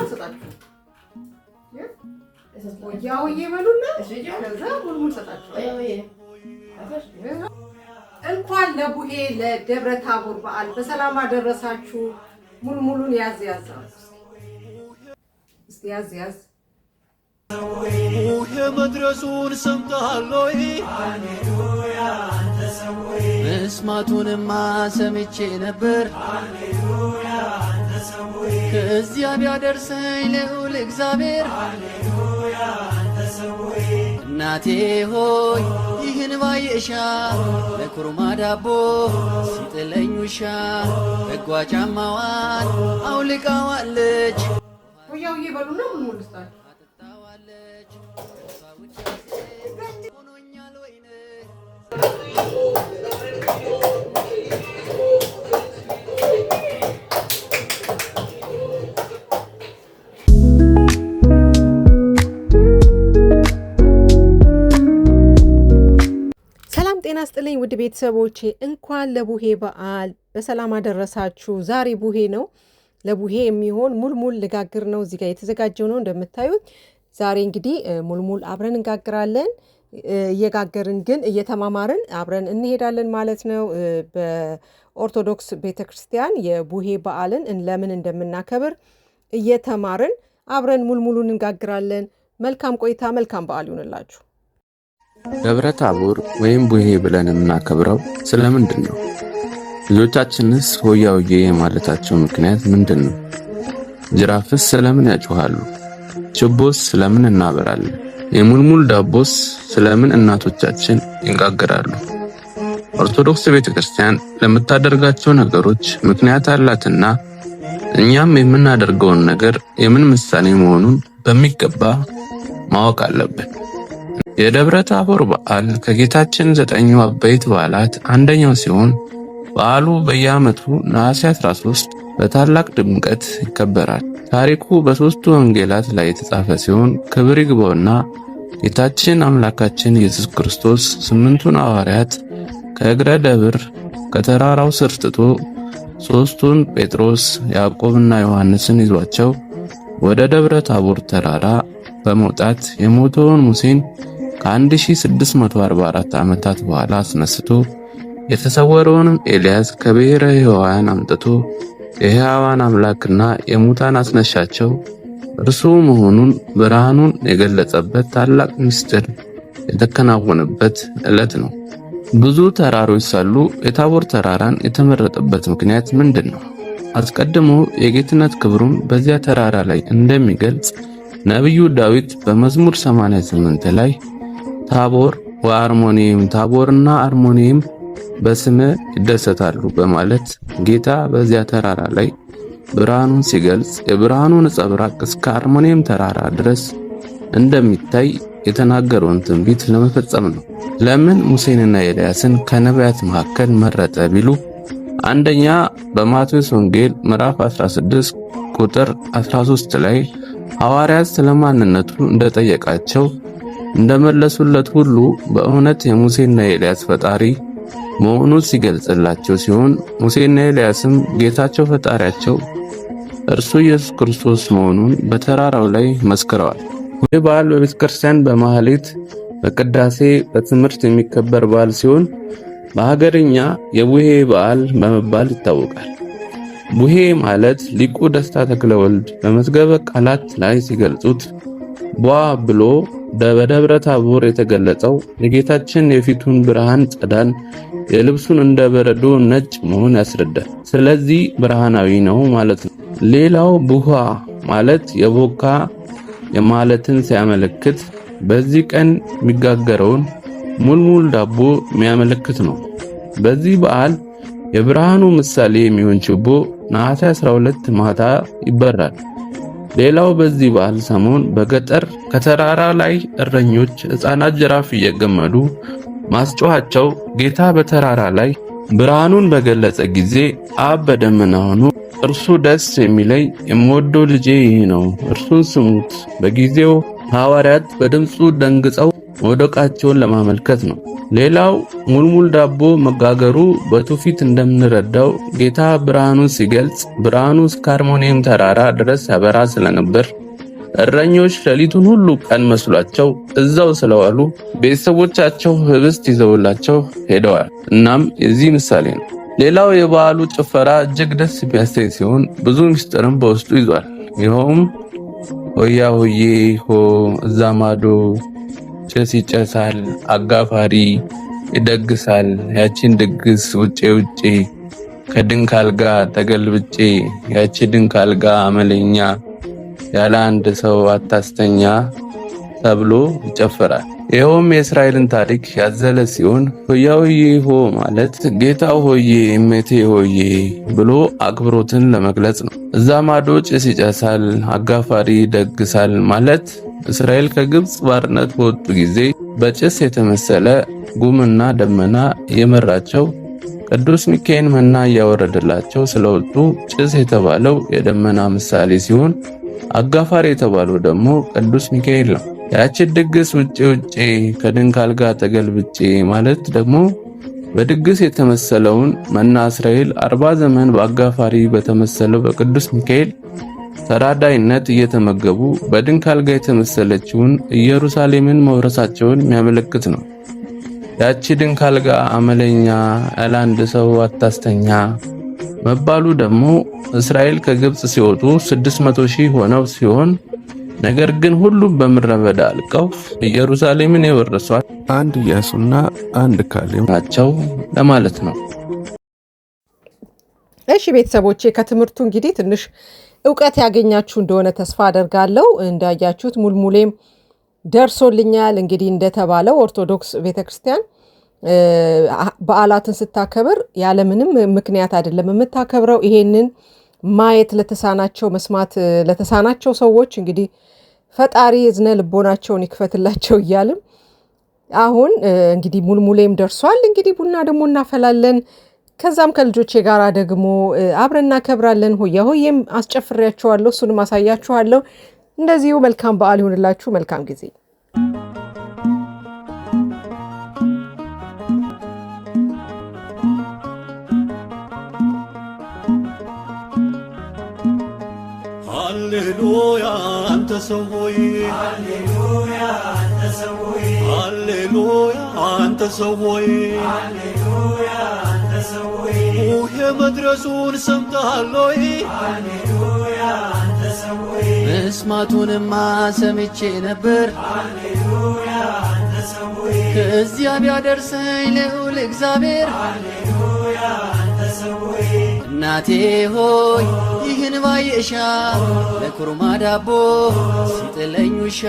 አልሰጣችሁም። ያው ይበሉና ከዛ ሙልሙል ሰጣችኋለሁ። እንኳን ለቡሄ ለደብረ ታቦር በዓል በሰላም አደረሳችሁ። ሙልሙሉን ያዝ ያዝ እስቲ ያዝ ያዝ የመድረሱን ሰምተሃል ወይ? ሃሌሉያ አንተ ሰው ሆይ መስማቱንማ ሰምቼ ነበር። ሃሌሉያ አንተ ሰው ሆይ ከዚያ ቢያደርሰኝ ልዑል እግዚአብሔር። ሃሌሉያ አንተ ሰው ሆይ እናቴ ሆይ ይህን ባየሻ ለኩርማ ዳቦ ሲጥለኝ ውሻ በጓ ጫማዋን አውልቃዋለች። ወያው ይበሉና ሙልሙል ስጣችሁ ጤና ስጥልኝ ውድ ቤተሰቦቼ፣ እንኳን ለቡሄ በዓል በሰላም አደረሳችሁ። ዛሬ ቡሄ ነው። ለቡሄ የሚሆን ሙልሙል ልጋግር ነው። እዚህ ጋር የተዘጋጀው ነው እንደምታዩት። ዛሬ እንግዲህ ሙልሙል አብረን እንጋግራለን። እየጋገርን ግን እየተማማርን አብረን እንሄዳለን ማለት ነው። በኦርቶዶክስ ቤተክርስቲያን የቡሄ በዓልን ለምን እንደምናከብር እየተማርን አብረን ሙልሙሉን እንጋግራለን። መልካም ቆይታ፣ መልካም በዓል ይሁንላችሁ። ደብረ ታቦር ወይም ቡሄ ብለን የምናከብረው ስለምንድን ነው? ልጆቻችንስ ሆያ ሆዬ የማለታቸው ምክንያት ምንድን ነው? ጅራፍስ ስለምን ያጮሃሉ? ችቦስ ስለምን እናበራለን? የሙልሙል ዳቦስ ስለምን እናቶቻችን ይጋገራሉ? ኦርቶዶክስ ቤተክርስቲያን ለምታደርጋቸው ነገሮች ምክንያት አላትና እኛም የምናደርገውን ነገር የምን ምሳሌ መሆኑን በሚገባ ማወቅ አለብን። የደብረ ታቦር በዓል ከጌታችን 9 አበይት በዓላት አንደኛው ሲሆን በዓሉ በየዓመቱ ነሐሴ 13 በታላቅ ድምቀት ይከበራል። ታሪኩ በሦስቱ ወንጌላት ላይ የተጻፈ ሲሆን ክብር ይግባውና ጌታችን አምላካችን ኢየሱስ ክርስቶስ 8ቱን ሐዋርያት ከእግረ ደብር ከተራራው ስር ትቶ 3ቱን ጴጥሮስ፣ ያዕቆብና ዮሐንስን ይዟቸው ወደ ደብረ ታቦር ተራራ በመውጣት የሞተውን ሙሴን ከ1644 ዓመታት በኋላ አስነስቶ የተሰወረውንም ኤልያስ ከብሔረ ሕያዋን አምጥቶ የሕያዋን አምላክና የሙታን አስነሻቸው እርሱ መሆኑን ብርሃኑን የገለጸበት ታላቅ ምስጢር የተከናወነበት ዕለት ነው። ብዙ ተራሮች ሳሉ የታቦር ተራራን የተመረጠበት ምክንያት ምንድን ነው? አስቀድሞ የጌትነት ክብሩን በዚያ ተራራ ላይ እንደሚገልጽ ነቢዩ ዳዊት በመዝሙር 88 ላይ ታቦር ወአርሞኒየም ታቦርና አርሞኒየም በስም ይደሰታሉ በማለት ጌታ በዚያ ተራራ ላይ ብርሃኑን ሲገልጽ የብርሃኑ ነጸብራቅ እስከ አርሞኒየም ተራራ ድረስ እንደሚታይ የተናገረውን ትንቢት ለመፈጸም ነው። ለምን ሙሴንና ኤልያስን ከነቢያት መካከል መረጠ ቢሉ አንደኛ በማቴዎስ ወንጌል ምዕራፍ 16 ቁጥር 13 ላይ ሐዋርያት ስለማንነቱ እንደጠየቃቸው እንደመለሱለት ሁሉ በእውነት የሙሴና የኤልያስ ፈጣሪ መሆኑን ሲገልጽላቸው ሲሆን ሙሴና ኤልያስም ጌታቸው ፈጣሪያቸው እርሱ ኢየሱስ ክርስቶስ መሆኑን በተራራው ላይ መስክረዋል። ይህ በዓል በቤተ ክርስቲያን በማህሌት በቅዳሴ በትምህርት የሚከበር በዓል ሲሆን በሀገርኛ የቡሄ በዓል በመባል ይታወቃል። ቡሄ ማለት ሊቁ ደስታ ተክለወልድ በመዝገበ ቃላት ላይ ሲገልጹት ቧ ብሎ በደብረ ታቦር የተገለጸው የጌታችን የፊቱን ብርሃን ጸዳን የልብሱን እንደ በረዶ ነጭ መሆን ያስረዳል። ስለዚህ ብርሃናዊ ነው ማለት ነው። ሌላው ቡሃ ማለት የቦካ የማለትን ሲያመለክት በዚህ ቀን የሚጋገረውን ሙልሙል ዳቦ የሚያመለክት ነው። በዚህ በዓል የብርሃኑ ምሳሌ የሚሆን ችቦ ነሐሴ 12 ማታ ይበራል። ሌላው በዚህ በዓል ሰሞን በገጠር ከተራራ ላይ እረኞች ሕፃናት ጅራፍ እየገመዱ ማስጮኻቸው ጌታ በተራራ ላይ ብርሃኑን በገለጸ ጊዜ አብ በደመና ሆኖ እርሱ ደስ የሚለኝ የምወደው ልጄ ይህ ነው፣ እርሱን ስሙት። በጊዜው ሐዋርያት በድምፁ ደንግጸው መውደቃቸውን ለማመልከት ነው። ሌላው ሙልሙል ዳቦ መጋገሩ በትውፊት እንደምንረዳው ጌታ ብርሃኑን ሲገልጽ ብርሃኑ እስከ አርሞኒየም ተራራ ድረስ ያበራ ስለነበር እረኞች ሌሊቱን ሁሉ ቀን መስሏቸው እዛው ስለዋሉ ቤተሰቦቻቸው ህብስት ይዘውላቸው ሄደዋል። እናም የዚህ ምሳሌ ነው። ሌላው የበዓሉ ጭፈራ እጅግ ደስ የሚያሰኝ ሲሆን ብዙ ምስጢርም በውስጡ ይዟል። ይኸውም ሆያ ሆዬ ሆ እዛ ማዶ ጭስ ይጨሳል፣ አጋፋሪ ይደግሳል፣ ያቺን ድግስ ውጪ ውጪ ከድንክ አልጋ ተገልብጬ ያቺ ድንክ አልጋ አመለኛ ያለ አንድ ሰው አታስተኛ ተብሎ ይጨፈራል። ይኸውም የእስራኤልን ታሪክ ያዘለ ሲሆን ሆያ ሆዬ ሆ ማለት ጌታ ሆዬ እመቴ ሆዬ ብሎ አክብሮትን ለመግለጽ ነው። እዛ ማዶ ጭስ ይጨሳል፣ አጋፋሪ ይደግሳል ማለት እስራኤል ከግብጽ ባርነት በወጡ ጊዜ በጭስ የተመሰለ ጉምና ደመና የመራቸው ቅዱስ ሚካኤል መና እያወረደላቸው ስለወጡ ጭስ የተባለው የደመና ምሳሌ ሲሆን አጋፋሪ የተባለው ደግሞ ቅዱስ ሚካኤል ነው። ያቺ ድግስ ውጪ ውጪ ከድንክ አልጋ ተገልብጬ ማለት ደግሞ በድግስ የተመሰለውን መና እስራኤል 40 ዘመን በአጋፋሪ በተመሰለው በቅዱስ ሚካኤል ተራዳይነት እየተመገቡ በድንክ አልጋ የተመሰለችውን ኢየሩሳሌምን መውረሳቸውን የሚያመለክት ነው። ያቺ ድንክ አልጋ አመለኛ ያለ አንድ ሰው አታስተኛ መባሉ ደግሞ እስራኤል ከግብጽ ሲወጡ 600 ሺህ ሆነው ሲሆን ነገር ግን ሁሉም በምድረ በዳ አልቀው ኢየሩሳሌምን የወረሷት አንድ ኢያሱና አንድ ካሌብ ናቸው ለማለት ነው። እሺ ቤተሰቦቼ ከትምህርቱ እንግዲህ ትንሽ ዕውቀት ያገኛችሁ እንደሆነ ተስፋ አደርጋለሁ። እንዳያችሁት ሙልሙሌም ደርሶልኛል። እንግዲህ እንደተባለው ኦርቶዶክስ ቤተክርስቲያን በዓላትን ስታከብር ያለምንም ምክንያት አይደለም የምታከብረው። ይሄንን ማየት ለተሳናቸው መስማት ለተሳናቸው ሰዎች እንግዲህ ፈጣሪ እዝነ ልቦናቸውን ይክፈትላቸው እያልም አሁን እንግዲህ ሙልሙሌም ደርሷል። እንግዲህ ቡና ደግሞ እናፈላለን። ከዛም ከልጆቼ ጋር ደግሞ አብረን እናከብራለን። ሆያ ሆዬም አስጨፍሬያችኋለሁ፣ እሱንም አሳያችኋለሁ። እንደዚሁ መልካም በዓል ይሁንላችሁ። መልካም ጊዜ። ሃሌሉያ አንተ ሰው ሆይ ሃሌሉያ አንተ ሰው ሆይ ሃሌሉያ አንተ ሰው ሆይ ሃሌሉያ አንተ ሰው ሆይ ቡሄ መድረሱን ሰምተሃል ሆይ ሃሌሉያ አንተ ሰው ሆይ መስማቱንማ ሰምቼ ነበር ሃሌሉያ አንተ ሰው ሆይ ከዚያ ቢያደርሰኝ ልዑል እግዚአብሔር ሃሌሉያ አንተ ሰው ሆይ እናቴ ሆይ ይህን ባየሻ ለኩርማ ዳቦ ሲጥለኝ ውሻ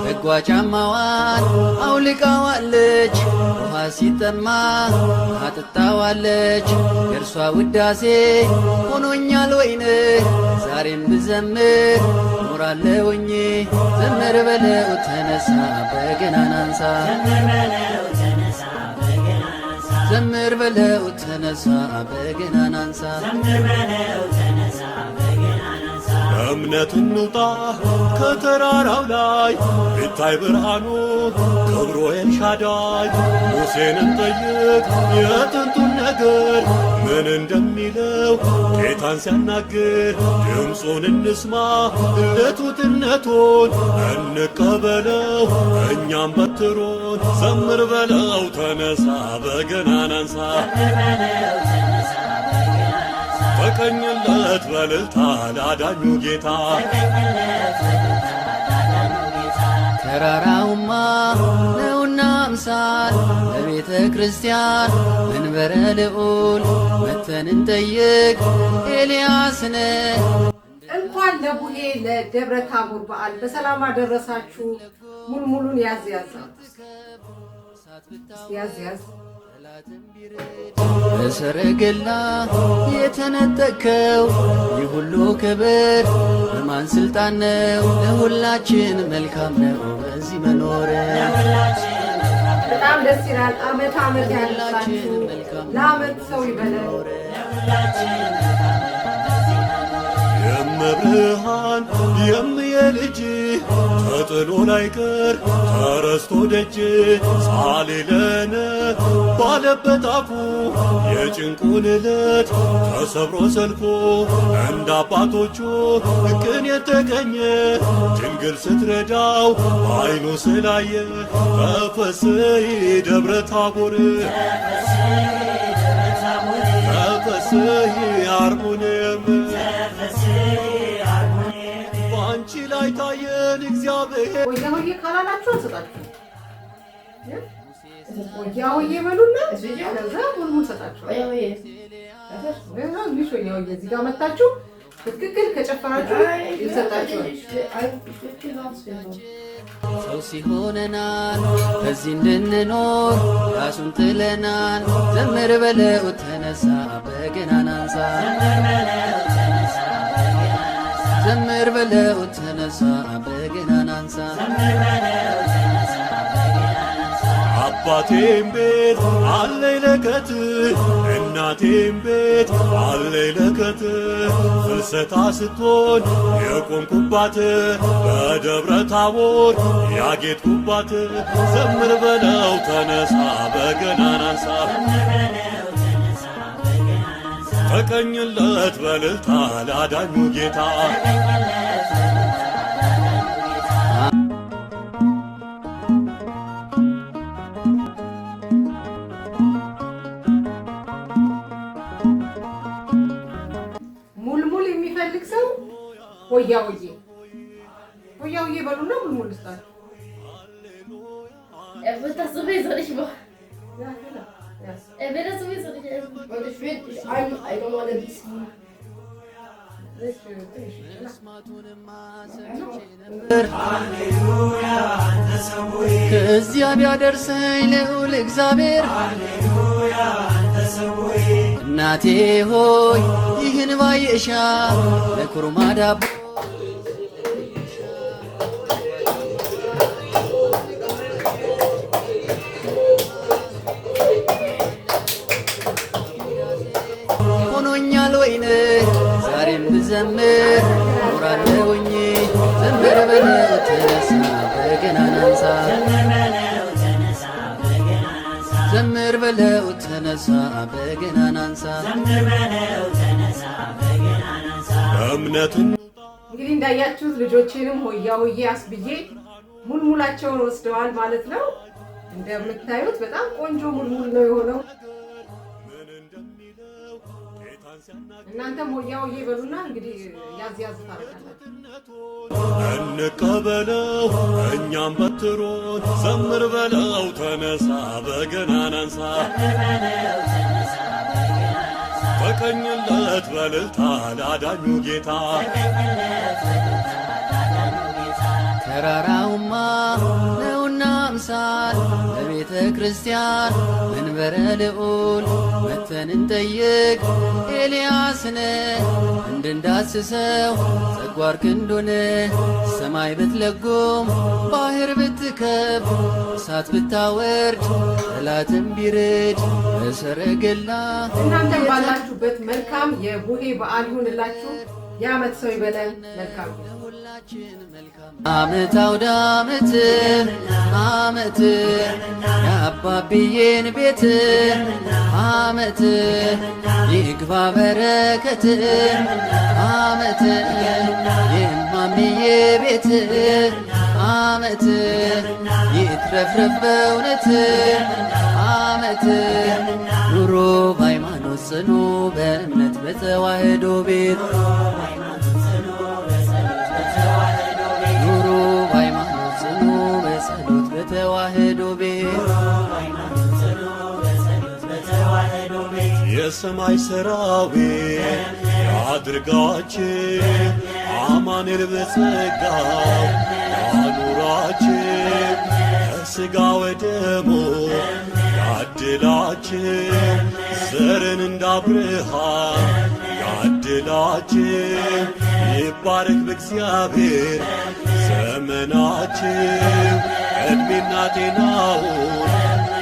በጓ ጫማዋን አውልቃዋለች ውሃ ሲጠማ አጥጣዋለች የእርሷ ውዳሴ ሆኖኛል ወይን ዛሬም ብዘምር ኖራለሁኝ ዘምር በለው ተነሳ በገናን አንሳ ዘምር በለው ተነሳ በገናን አንሳ እምነት እንውጣ ከተራራው ላይ ይታይ ብርሃኑ ክብሩ ኤልሻዳይ ሙሴንን ጠይቅ የጥንቱን ነገር ምን እንደሚለው ጌታን ሲያናግር ድምፁን እንስማ ለቱትነቱን እንቀበለው እኛም በትሩን ዘምር በለው ተነሳ በገናን አንሳ ተቀኝለት በልልታ ላዳኙ ጌታ ተራራውማ ነውና አምሳል በቤተ ክርስቲያን መንበረ ልዑል መተን እንጠይቅ ኤልያስን። እንኳን ለቡሄ ለደብረ ታቦር በዓል በሰላም አደረሳችሁ። ሙልሙሉን ያዝ ያዝ ያዝ ያዝ በሰረገላ የተነጠከው ይህ ሁሉ ክብር በማን ስልጣን ነው? ለሁላችን መልካም ነው በዚህ መኖር። በጣም ደስ ይላል። አመት አመት ያላችሁ ለአመት ሰው ይበለን። የመብርሃን ልጅ ተጥሎ ላይቀር ተረስቶ ደጅ ሳሌለነ ባለበት አፉ የጭንቁን ዕለት ተሰብሮ ሰልፎ እንደ አባቶቹ ቅን የተገኘ ድንግል ስትረዳው አይኑ ስላየ ተፈስሒ ደብረ ታቦር ተፈስሒ አርሞንየም በአንቺ ላይ ታየን እግዚአብሔር። ወያ ወዬ ካላላችሁ አልሰጣችሁም። ወያ ወዬ በሉና ከዛ ሙልሙል ሰጣችኋል። እዚህ ጋር መታችሁ በትክክል ከጨፈራችሁ ይሰጣችኋል። ሰው ሲሆነናል ከዚህ እንድንኖር ራሱን ጥለናል። ዘምር በለው ተነሳ በገናን አንሳ ዘምር በለው ተነሳ በገናን አንሳ አባቴም ቤት አለኝ ለከት እናቴም ቤት አለኝ ለከት ፍልሰታ ስትሆን የቆምኩባት በደብረ ታቦር ያጌጥኩባት ዘምር በለው ተነሳ በገናን አንሳ ተቀኝለት በልልታ ላዳኙ ጌታ ሙልሙል የሚፈልግ ሰው ወያ ወዬ በሉና ሙልሙል ስጣችሁ። Das sowieso nicht mehr. Er will das sowieso nicht essen. Und ich will ein normaler Bissen. ከዚያ ቢያደርሰኝ ልዑል እግዚአብሔር እናቴ ሆይ ይህን ባየሻ ለኩርማ ዳቦ ሆኖኛል ወይን ዛሬም ብዘምር ኖራለሁኝ ዘምር በለው ተነሳ በገናን አንሳ ዘምር በለው ተነሳ በገናን አንሳ እምነትን እንግዲህ እንዳያችሁት ልጆቼንም ሆያ ሆዬ አስብዬ ሙልሙላቸውን ወስደዋል ማለት ነው። እንደምታዩት በጣም ቆንጆ ሙልሙል ነው የሆነው። እናንተም ሆያ ሆዬ በሉና እንግዲህ ያዝ ያዝ ታረጋላችሁ። እንቀበለው እኛም በትሮን ዘምር በለው ተነሳ በገናን አንሳ ተቀኝለት በልልታ ላዳኙ ጌታ ተራራውማ ነውና አምሳል በቤተ ክርስቲያን መንበረ ልዑል መተን እንጠይቅ ኤልያስን እንድንዳስሰው ጸጓር ክንዱን ሰማይ ብትለጉም ባህር ብትከብ እሳት ብታወርድ ጠላትን ቢርድ በሰረገላ እናንተም ባላችሁበት መልካም የቡሄ በዓል ይሁንላችሁ። የዓመት ሰው ይበለን። መልካም ዓመት አውደ ዓመት ዓመት የአባብዬን ቤት ዓመት ይግባ በረከት ዓመት የማምዬ ቤት ዓመት ይትረፍረፍ በእውነት ዓመት ኑሮ በሃይማኖት ጽኑ በእምነት በተዋህዶ ቤት ኑሮ በሃይማኖት ጽኑ በጸሎት በተዋህዶ ቤት የሰማይ ሰራዊት ያድርጋችን አማኑኤል በጸጋው ያኑራችን ከሥጋ ወደሙ ያድላችን ዘርን እንደ አብርሃም ያድላችን ይባረክ በእግዚአብሔር ዘመናችን ዕድሜና ጤናውን